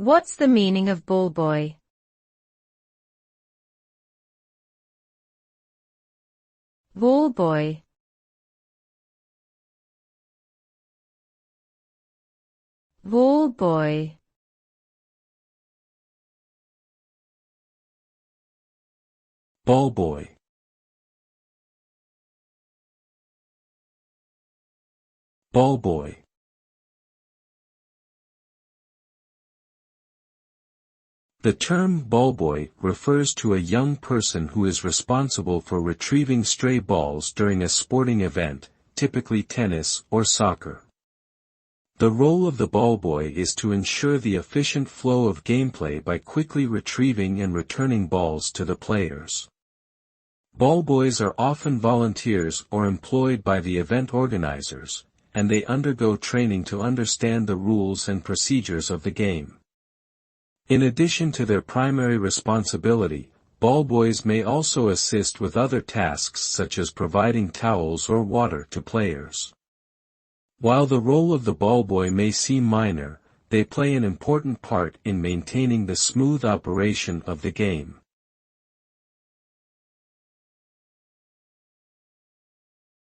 What's the meaning of ballboy? Ballboy. Ballboy. Ballboy. Ballboy. The term ballboy refers to a young person who is responsible for retrieving stray balls during a sporting event, typically tennis or soccer. The role of the ballboy is to ensure the efficient flow of gameplay by quickly retrieving and returning balls to the players. Ballboys are often volunteers or employed by the event organizers, and they undergo training to understand the rules and procedures of the game. In addition to their primary responsibility, ballboys may also assist with other tasks such as providing towels or water to players. While the role of the ballboy may seem minor, they play an important part in maintaining the smooth operation of the game.